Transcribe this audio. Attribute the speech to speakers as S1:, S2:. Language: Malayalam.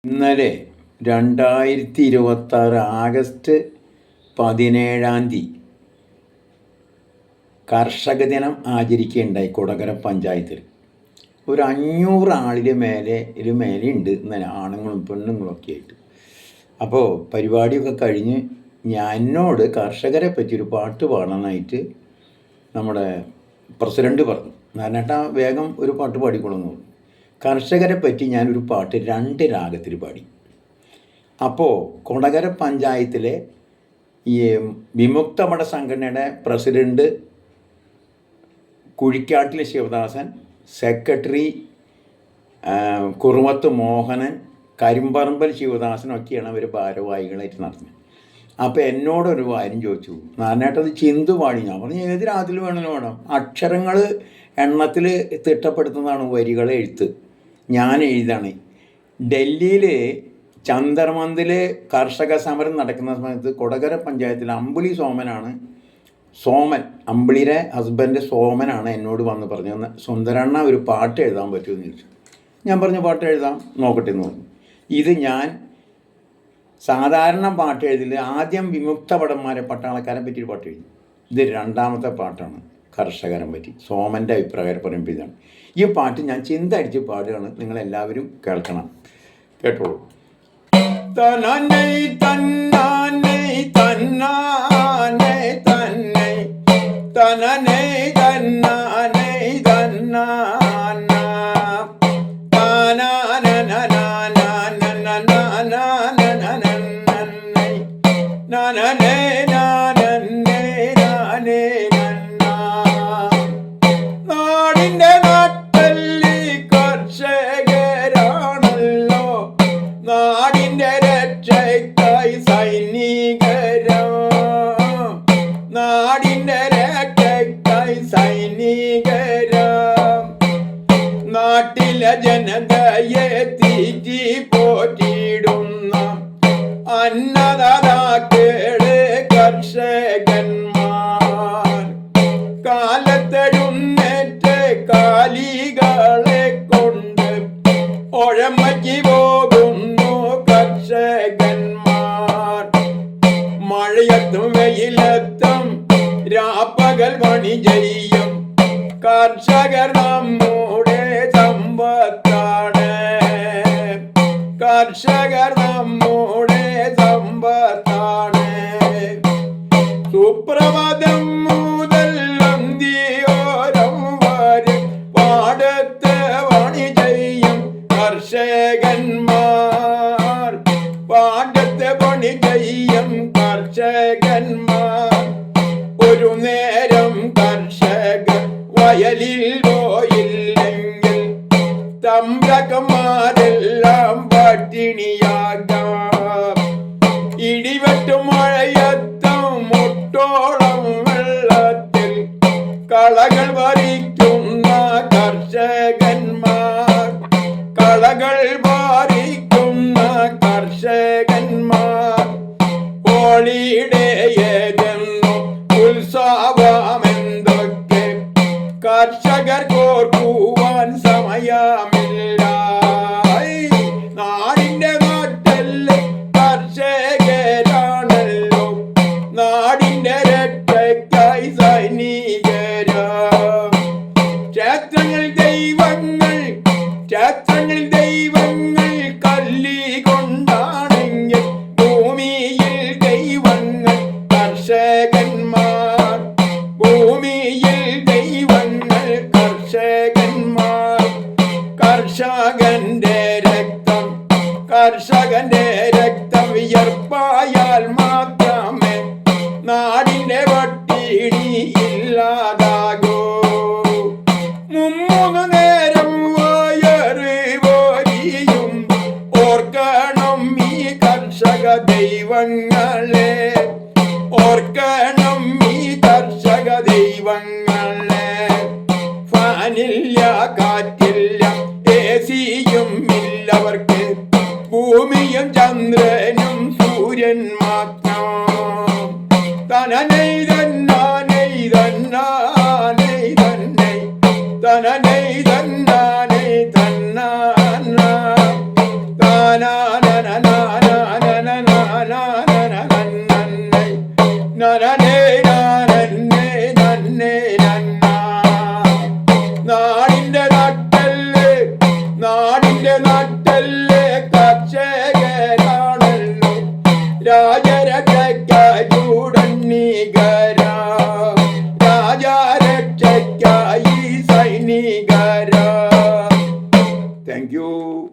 S1: ഇന്നലെ 2026 ആഗസ്റ്റ് 17 കർഷക ദിനം ആചരിക്കുകയുണ്ടായി കൊടകര പഞ്ചായത്തിൽ. ഒരു 500 ആളിന് മേലെയുണ്ട് ഇന്നലെ, ആണുങ്ങളും പെണ്ണുങ്ങളൊക്കെ ആയിട്ട്. അപ്പോൾ പരിപാടിയൊക്കെ കഴിഞ്ഞ് എന്നോട് കർഷകരെ പറ്റിയൊരു പാട്ട് പാടാനായിട്ട് നമ്മുടെ പ്രസിഡൻറ്റ് പറഞ്ഞു. നാരായണേട്ടാ വേഗം ഒരു പാട്ട് പാടിക്കൊള്ളുന്നു. കർഷകരെ പറ്റി ഞാനൊരു പാട്ട് 2 രാഗത്തിൽ പാടി. അപ്പോൾ കൊടകര പഞ്ചായത്തിലെ ഈ വിമുക്ത മഠ സംഘടനയുടെ പ്രസിഡൻറ്റ് കുഴിക്കാട്ടിൽ ശിവദാസൻ, സെക്രട്ടറി കുറുമത്ത് മോഹനൻ, കരിമ്പറമ്പൽ ശിവദാസനൊക്കെയാണ് അവർ ഭാരവാഹികളായിട്ട് നടത്തുന്നത്. അപ്പോൾ എന്നോടൊരു കാര്യം ചോദിച്ചു, നാരായണേട്ടത് ചിന്തു പാടി. ഞാൻ പറഞ്ഞു ഏത് രാഗത്തിൽ വേണം, അക്ഷരങ്ങൾ എണ്ണത്തിൽ തിട്ടപ്പെടുത്തുന്നതാണ് വരികളെ എഴുത്ത്, ഞാൻ എഴുതാണ്. ഡൽഹിയിൽ ചന്ദർമന്ദിൽ കർഷക സമരം നടക്കുന്ന സമയത്ത് കൊടകര പഞ്ചായത്തിൽ അമ്പിളി അമ്പിളിയുടെ ഹസ്ബൻഡ് സോമനാണ് എന്നോട് വന്ന് പറഞ്ഞു, സുന്ദരണ്ണ ഒരു പാട്ട് എഴുതാൻ പറ്റുമെന്ന് ചോദിച്ചു. ഞാൻ പറഞ്ഞു പാട്ട് എഴുതാം, നോക്കട്ടെ എന്ന് പറഞ്ഞു. ഇത് ഞാൻ സാധാരണ പാട്ട് എഴുതില്ല, ആദ്യം വിമുക്ത ഭടന്മാരെ പട്ടാളക്കാരെ പറ്റിയൊരു പാട്ട് എഴുതി. ഇത് 2ാമത്തെ പാട്ടാണ് കർഷകരെ പറ്റി. സോമൻ്റെ അഭിപ്രായം പറയുമ്പോൾ ഇതാണ്. ഈ പാട്ട് ഞാൻ ചിന്ത അടിച്ച് പാടുകയാണ്, നിങ്ങളെല്ലാവരും കേൾക്കണം, കേട്ടോളൂ. തനനൈ തന്നാനൈ തന്നാനൈ തന്നൈ തനനൈ തന്നാനൈ തന്നാന നാടിൻ്റെ നാട്ടല്ലി കർഷകരാണല്ലോ, നാടിൻ്റെ രക്ഷയ്ക്കായി സൈനികരോ, നാടിൻ്റെ രക്ഷയ്ക്കായി സൈനികരോ, നാട്ടിലെ ജനതയെ തീറ്റി പോറ്റിയിടുന്ന അന്നദാതാക്കളെ കർഷകന്മാർ, കാലത്തെഴുന്നേറ്റ് കാലികളെ കൊണ്ട് ഒഴമക്കി പോകുന്നു കർഷകന്മാർ. മഴയത്തും വെയിലത്തും രാപ്പകൽ പണി ചെയ്യും കർഷകർ നമ്മുടെ സമ്പത്താണ്, കർഷകർ നമ്മുടെ സമ്പത്താണ്. സുപ്രഭാതം മുതൽ അന്തിയോരം വരെ പാടത്ത് പണി ചെയ്യും കർഷകന്മാർ, പാടത്ത് പണി ചെയ്യും കർഷകന്മാർ. ഒരു നേരം കർഷകർ വയലിൽ പോയില്ലെങ്കിൽ തമ്പ്രകന്മാരെല്ലാം പട്ടിണിയാകാം. ഇടിവെട്ടും മഴയത്തും മുട്ടോളം വെള്ളത്തിൽ കളകൾ പറിക്കുന്ന കർഷകന്മാർ, കളകൾ പറിക്കുന്ന കർഷകന്മാർ. ഹോളിഡേ ഏതെന്നു ഉത്സവമെന്തൊക്കെ കർഷകർ കോർക്കുവാൻ സമയമില്ല. നാടിൻ്റെ നാട്ടല്ലേ കർഷകരാണല്ലോ, നാടിൻ്റെ രക്ഷയ്ക്കായി സൈനികരോ. ക്ഷേത്രങ്ങൾ ദൈവങ്ങൾ കല്ലി കൊണ്ടാണെങ്കിൽ ഭൂമിയിൽ ദൈവങ്ങൾ കർഷകന്മാർ, ഭൂമിയിൽ ദൈവങ്ങൾ കർഷകന്മാർ. കർഷകന്റെ രക്തം വിയർപ്പായാൽ മാത്രമേ നാടിൻ്റെ പട്ടിണി ഇല്ലാതാകൂ. 3 നേരം വയറ് പോരിയും ഓർക്കണം ഈ കർഷക ദൈവങ്ങളെ, ഓർക്കണം ഈ കർഷക ദൈവങ്ങളെ. ഫാനില്ല, കാറ്റില്ല, AC-യും ഇല്ലവർക്ക്, ഭൂമിയും ചന്ദ്രനും സൂര്യൻ മാത്രം. തനനൈ തന്നാനൈ തന്നാനൈ തന്നൈ തനനൈ തന്നാനൈ തന്നാന താനാ നാടിന്റെ നട്ടല് നാടിന്റെ നട്ടല് കർഷകരാണല്ലോ രാജരക്ഷയ്ക്കായി ചൂടന്നീകരാ രാജരക്ഷയ്ക്കായി സൈനികരാ. Thank you.